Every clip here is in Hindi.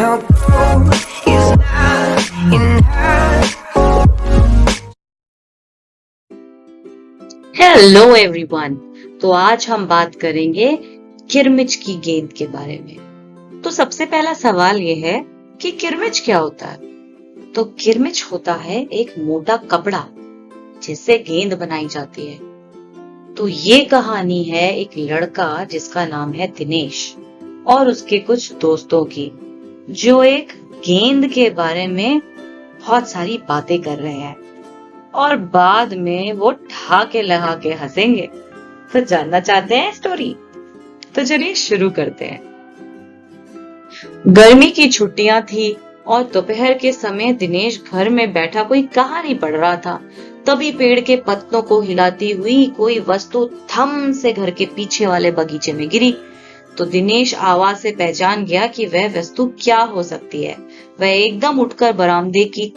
Now gold is not enough. Hello everyone. तो आज हम बात करेंगे किरमिच की गेंद के बारे में। तो सबसे पहला सवाल ये है कि किरमिच क्या होता है। तो किरमिच होता है एक मोटा कपड़ा जिससे गेंद बनाई जाती है। तो ये कहानी है एक लड़का जिसका नाम है दिनेश और उसके कुछ दोस्तों की, जो एक गेंद के बारे में बहुत सारी बातें कर रहे हैं और बाद में वो ठहाके लगा के हंसेंगे। तो जानना चाहते हैं स्टोरी? तो चलिए शुरू करते हैं। गर्मी की छुट्टियां थी और दोपहर के समय दिनेश घर में बैठा कोई कहानी पढ़ रहा था। तभी पेड़ के पत्तों को हिलाती हुई कोई वस्तु थम से घर के पीछे वाले बगीचे में गिरी। तो दिनेश आवाज से पहचान गया कि वह वस्तु क्या हो सकती है। वह एकदम उठकर बरामदे की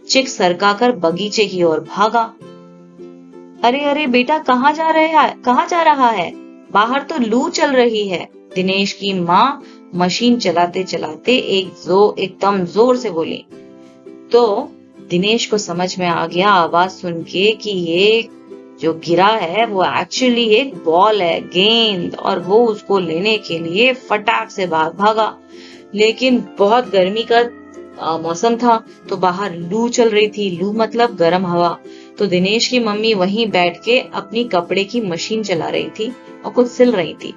चिक सरकाकर बगीचे की ओर भागा। अरे अरे बेटा, कहाँ जा रहा है? बाहर तो लू चल रही है। दिनेश की माँ मशीन चलाते चलाते एकदम जोर से बोली। तो दिनेश को समझ में आ गया आवाज सुन के कि ये जो गिरा है वो एक्चुअली एक बॉल है, गेंद, और वो उसको लेने के लिए फटाक से भागा। लेकिन बहुत गर्मी का मौसम था तो बाहर लू चल रही थी। लू मतलब गर्म हवा। तो दिनेश की मम्मी वहीं बैठ के अपनी कपड़े की मशीन चला रही थी और कुछ सिल रही थी।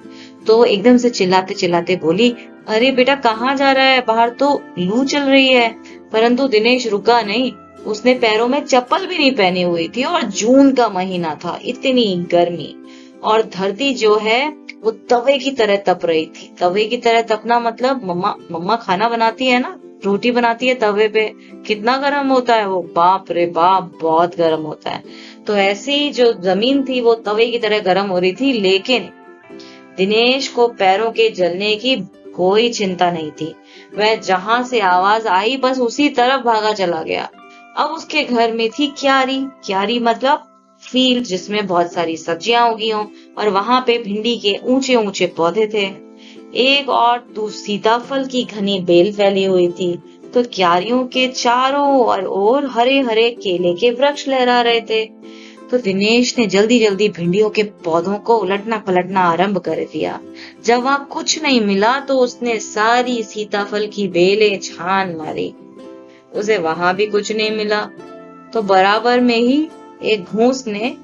तो एकदम से चिल्लाते चिल्लाते बोली, अरे बेटा, कहाँ जा रहा है? बाहर तो लू चल रही है। परंतु दिनेश रुका नहीं। उसने पैरों में चप्पल भी नहीं पहनी हुई थी और जून का महीना था, इतनी गर्मी, और धरती जो है वो तवे की तरह तप रही थी। तवे की तरह तपना मतलब मम्मा खाना बनाती है ना, रोटी बनाती है तवे पे, कितना गर्म होता है वो, बाप रे बाप, बहुत गर्म होता है। तो ऐसी जो जमीन थी वो तवे की तरह गर्म हो रही थी। लेकिन दिनेश को पैरों के जलने की कोई चिंता नहीं थी। वह जहां से आवाज आई बस उसी तरफ भागा चला गया। अब उसके घर में थी क्यारी। क्यारी मतलब फील्ड जिसमें बहुत सारी सब्जियां उगी हों, और वहां पे भिंडी के ऊंचे ऊंचे पौधे थे। एक और सीताफल की घनी बेल फैली हुई थी। तो क्यारियों के चारों ओर हरे हरे केले के वृक्ष लहरा रहे थे। तो दिनेश ने जल्दी जल्दी भिंडियों के पौधों को उलटना पलटना आरंभ कर दिया। जब वहां कुछ नहीं मिला तो उसने सारी सीताफल की बेलें छान मारी। उसे वहां भी कुछ नहीं मिला। तो बराबर में ही एक घूस ने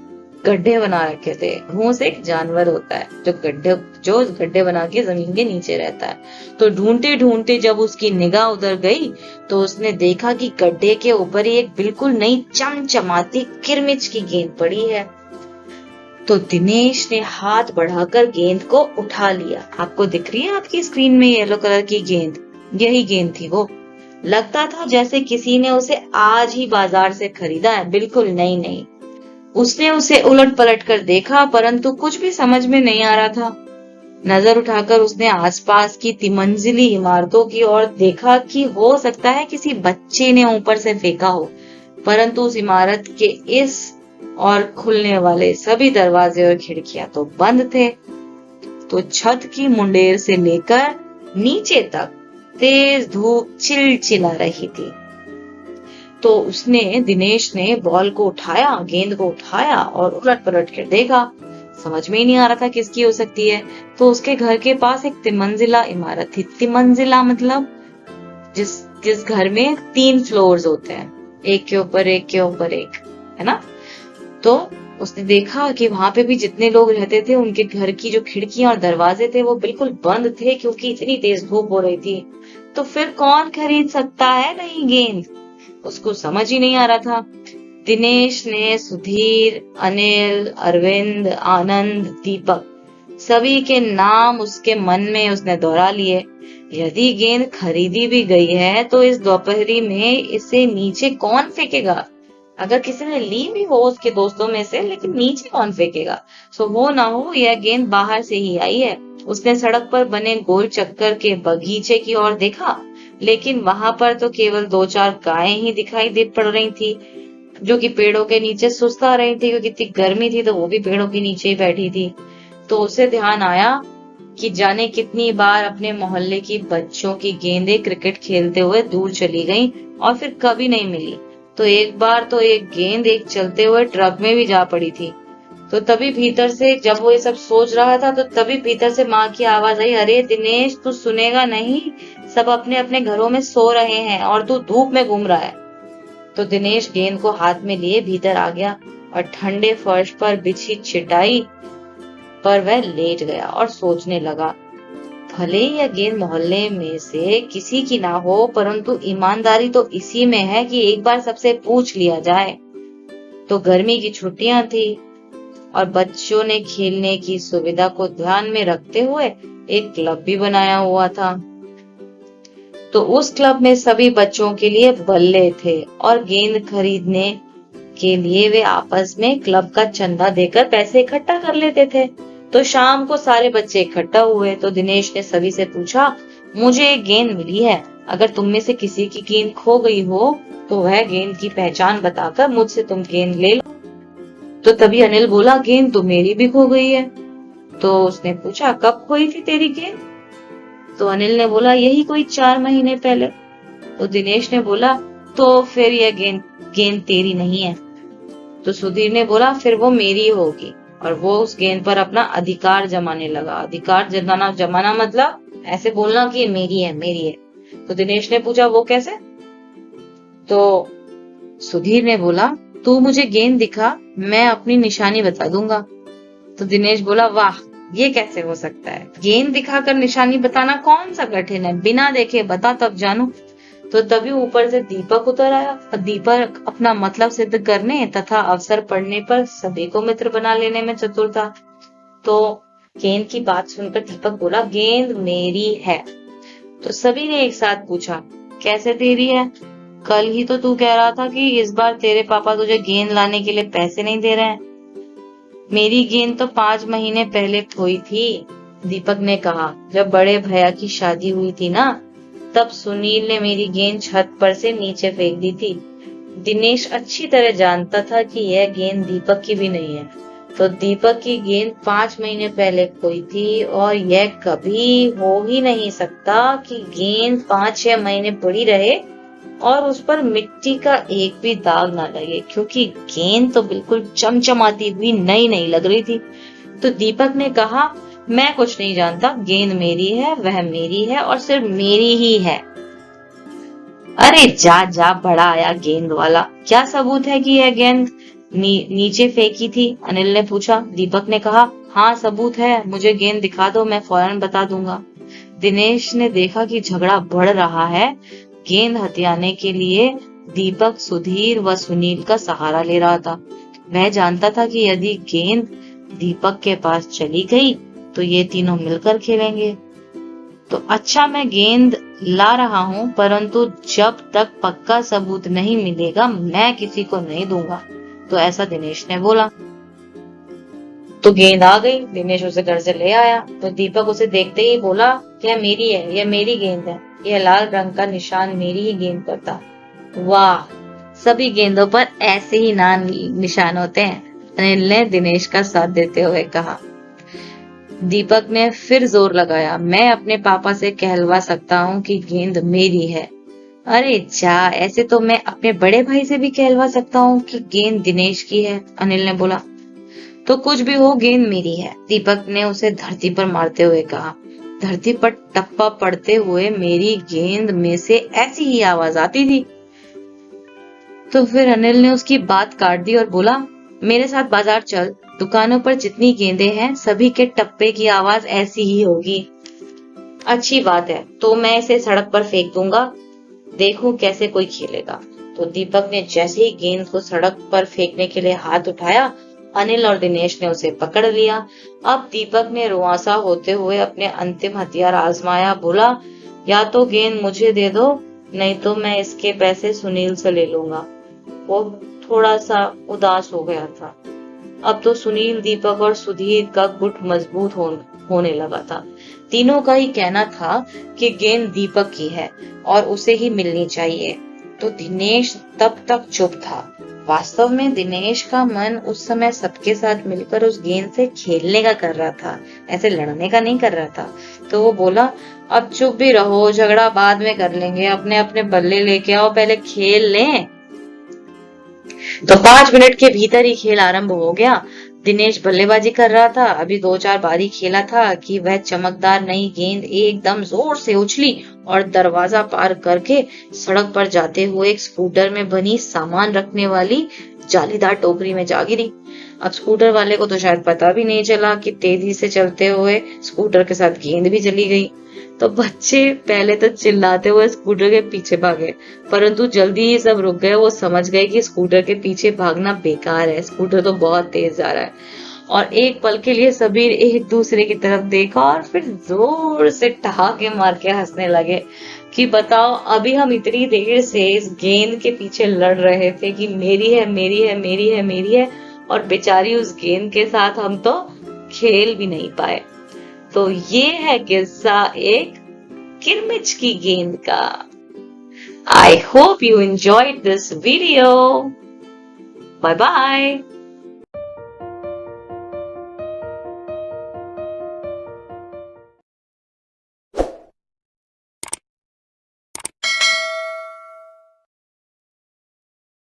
गड्ढे बना रखे थे। घूस एक जानवर होता है जो गड्ढे बना के जमीन के नीचे रहता है। तो ढूंढते ढूंढते जब उसकी निगाह उधर गई तो उसने देखा कि गड्ढे के ऊपर ही एक बिल्कुल नई चमचमाती किरमिच की गेंद पड़ी है। तो दिनेश ने हाथ बढ़ाकर गेंद को उठा लिया। आपको दिख रही है आपकी स्क्रीन में येलो कलर की गेंद? यही गेंद थी वो। लगता था जैसे किसी ने उसे आज ही बाजार से खरीदा है, बिल्कुल नई नई। उसने उसे उलट पलट कर देखा परंतु कुछ भी समझ में नहीं आ रहा था। नजर उठाकर उसने आसपास की तिमंजिली इमारतों की ओर देखा कि हो सकता है किसी बच्चे ने ऊपर से फेंका हो। परंतु उस इमारत के इस और खुलने वाले सभी दरवाजे और खिड़कियां तो बंद थे। तो छत की मुंडेर से लेकर नीचे तक तेज धूप चिलचिला रही थी। तो दिनेश ने बॉल को उठाया, गेंद को उठाया और उलट पलट कर देखा। समझ में ही नहीं आ रहा था किसकी हो सकती है। तो उसके घर के पास एक तिमंजिला इमारत थी। तिमंजिला मतलब जिस घर में 3 फ्लोर्स होते हैं, एक के ऊपर एक के ऊपर एक, है ना। तो उसने देखा कि वहां पे भी जितने लोग रहते थे उनके घर की जो खिड़कियां और दरवाजे थे वो बिल्कुल बंद थे, क्योंकि इतनी तेज धूप हो रही थी। तो फिर कौन खरीद सकता है नई गेंद? उसको समझ ही नहीं आ रहा था। दिनेश ने सुधीर, अनिल, अरविंद, आनंद, दीपक, सभी के नाम उसके मन में उसने दोहरा लिए। यदि गेंद खरीदी भी गई है तो इस दोपहरी में इसे नीचे कौन फेंकेगा? अगर किसी ने ली भी हो उसके दोस्तों में से, लेकिन नीचे कौन फेंकेगा? सो वो ना हो यह गेंद बाहर से ही आई है। उसने सड़क पर बने गोल चक्कर के बगीचे की ओर देखा, लेकिन वहां पर तो केवल 2-4 गायें ही दिखाई दे पड़ रही थी, जो कि पेड़ों के नीचे सुस्ता रही थी, क्योंकि इतनी गर्मी थी तो वो भी पेड़ों के नीचे ही बैठी थी। तो उसे ध्यान आया कि जाने कितनी बार अपने मोहल्ले की बच्चों की गेंदें क्रिकेट खेलते हुए दूर चली गईं और फिर कभी नहीं मिली। तो एक बार तो एक गेंद एक चलते हुए ट्रक में भी जा पड़ी थी। तो तभी भीतर से, जब वो ये सब सोच रहा था, तो तभी भीतर से माँ की आवाज आई, अरे दिनेश, तू सुनेगा नहीं, सब अपने अपने घरों में सो रहे हैं और तू धूप में घूम रहा है। तो दिनेश गेंद को हाथ में लिए भीतर आ गया और ठंडे फर्श पर बिछी चटाई पर वह लेट गया और सोचने लगा, भले ही यह गेंद मोहल्ले में से किसी की ना हो, परंतु ईमानदारी तो इसी में है कि एक बार सबसे पूछ लिया जाए। तो गर्मी की छुट्टियां थी और बच्चों ने खेलने की सुविधा को ध्यान में रखते हुए एक क्लब भी बनाया हुआ था। तो उस क्लब में सभी बच्चों के लिए बल्ले थे और गेंद खरीदने के लिए वे आपस में क्लब का चंदा देकर पैसे इकट्ठा कर लेते थे। तो शाम को सारे बच्चे इकट्ठा हुए तो दिनेश ने सभी से पूछा, मुझे एक गेंद मिली है, अगर तुम में से किसी की गेंद खो गई हो तो वह गेंद की पहचान बताकर मुझसे तुम गेंद ले लो। तो तभी अनिल बोला, गेंद तो मेरी भी खो गई है। तो उसने पूछा, कब खोई थी तेरी गेंद? तो अनिल ने बोला, यही कोई 4 महीने पहले। तो दिनेश ने बोला, तो फिर यह गेंद तेरी नहीं है। तो सुधीर ने बोला, फिर वो मेरी होगी। और वो उस गेंद पर अपना अधिकार जमाने लगा। अधिकार जमाना मतलब ऐसे बोलना कि मेरी है, मेरी है। तो दिनेश ने पूछा, वो कैसे? तो सुधीर ने बोला, तू मुझे गेंद दिखा, मैं अपनी निशानी बता दूंगा। तो दिनेश बोला, वाह, ये कैसे हो सकता है? गेंद दिखाकर निशानी बताना कौन सा कठिन है, बिना देखे बता तब जानू। तो तभी ऊपर से दीपक उतर आया और दीपक अपना मतलब सिद्ध करने तथा अवसर पड़ने पर सभी को मित्र बना लेने में चतुर था। तो गेंद की बात सुनकर दीपक बोला, गेंद मेरी है। तो सभी ने एक साथ पूछा, कैसे तेरी है? कल ही तो तू कह रहा था कि इस बार तेरे पापा तुझे गेंद लाने के लिए पैसे नहीं दे रहे हैं। मेरी गेंद तो 5 महीने पहले खोई थी, दीपक ने कहा। जब बड़े भैया की शादी हुई थी ना, तब सुनील ने मेरी गेंद छत पर से नीचे फेंक दी थी। दिनेश अच्छी तरह जानता था कि यह गेंद दीपक की भी नहीं है। तो दीपक की गेंद 5 महीने पहले खोई थी और यह कभी हो ही नहीं सकता कि गेंद 5-6 महीने पड़ी रहे और उस पर मिट्टी का एक भी दाग ना लगे, क्योंकि गेंद तो बिल्कुल चमचमाती हुई नई नई लग रही थी। तो दीपक ने कहा, मैं कुछ नहीं जानता, गेंद मेरी है, वह मेरी है और सिर्फ मेरी ही है। अरे जा जा, बड़ा आया गेंद वाला, क्या सबूत है कि यह गेंद नीचे फेंकी थी? अनिल ने पूछा। दीपक ने कहा, हाँ सबूत है, मुझे गेंद दिखा दो, मैं फौरन बता दूंगा। दिनेश ने देखा कि झगड़ा बढ़ रहा है। गेंद हथियाने के लिए दीपक सुधीर व सुनील का सहारा ले रहा था। वह जानता था कि यदि गेंद दीपक के पास चली गई तो ये तीनों मिलकर खेलेंगे। तो अच्छा, मैं गेंद ला रहा हूँ, परंतु जब तक पक्का सबूत नहीं मिलेगा मैं किसी को नहीं दूंगा। तो ऐसा दिनेश ने बोला। तो गेंद आ गई, दिनेश उसे घर से ले आया। तो दीपक उसे देखते ही बोला, यह मेरी है, यह मेरी गेंद है, यह लाल रंग का निशान मेरी ही गेंद पर था। वाह, सभी गेंदों पर ऐसे ही निशान होते हैं, अनिल ने दिनेश का साथ देते हुए कहा। दीपक ने फिर जोर लगाया, मैं अपने पापा से कहलवा सकता हूँ कि गेंद मेरी है। अरे जा, ऐसे तो मैं अपने बड़े भाई से भी कहलवा सकता हूँ कि गेंद दिनेश की है, अनिल ने बोला। तो कुछ भी हो, गेंद मेरी है, दीपक ने उसे धरती पर मारते हुए कहा। धरती पर टप्पा पड़ते हुए मेरी गेंद में से ऐसी ही आवाज आती थी। तो फिर अनिल ने उसकी बात काट दी और बोला, मेरे साथ बाजार चल, दुकानों पर जितनी गेंदें हैं सभी के टप्पे की आवाज ऐसी ही होगी। अच्छी बात है, तो मैं इसे सड़क पर फेंक दूंगा, देखूं कैसे कोई खेलेगा। तो दीपक ने जैसे ही गेंद को सड़क पर फेंकने के लिए हाथ उठाया, अनिल और दिनेश ने उसे पकड़ लिया। अब दीपक ने रुआंसा होते हुए अपने अंतिम हथियार आजमाया। बोला, या तो गेंद मुझे दे दो, नहीं तो मैं इसके पैसे सुनील से ले लूंगा। वो थोड़ा सा उदास हो गया था। अब तो सुनील, दीपक और सुधीर का गुट मजबूत होने लगा था। तीनों का ही कहना था कि गेंद दीपक की है और उसे ही मिलनी चाहिए। तो दिनेश तब तक चुप था, वास्तव में दिनेश का मन उस समय सबके साथ मिलकर उस गेंद से खेलने का कर रहा था, ऐसे लड़ने का नहीं कर रहा था। तो वो बोला, अब चुप भी रहो, झगड़ा बाद में कर लेंगे, अपने अपने बल्ले लेके आओ, पहले खेल लें। तो 5 मिनट के भीतर ही खेल आरंभ हो गया। दिनेश बल्लेबाजी कर रहा था। अभी 2-4 बारी खेला था कि वह चमकदार नई गेंद एकदम जोर से उछली और दरवाजा पार करके सड़क पर जाते हुए एक स्कूटर में बनी सामान रखने वाली जालीदार टोकरी में जा गिरी। अब स्कूटर वाले को तो शायद पता भी नहीं चला कि तेजी से चलते हुए स्कूटर के साथ गेंद भी चली गई। तो बच्चे पहले तो चिल्लाते हुए स्कूटर के पीछे भागे, परंतु जल्दी ही सब रुक गए। वो समझ गए कि स्कूटर के पीछे भागना बेकार है, स्कूटर तो बहुत तेज जा रहा है। और एक पल के लिए सभी एक दूसरे की तरफ देखा और फिर जोर से ठहाके मार के हंसने लगे कि बताओ, अभी हम इतनी देर से इस गेंद के पीछे लड़ रहे थे कि मेरी है, मेरी है, मेरी है, मेरी है, और बेचारी उस गेंद के साथ हम तो खेल भी नहीं पाए। तो ये है किस्सा एक किरमिच की गेंद का। I hope you enjoyed this video. Bye bye.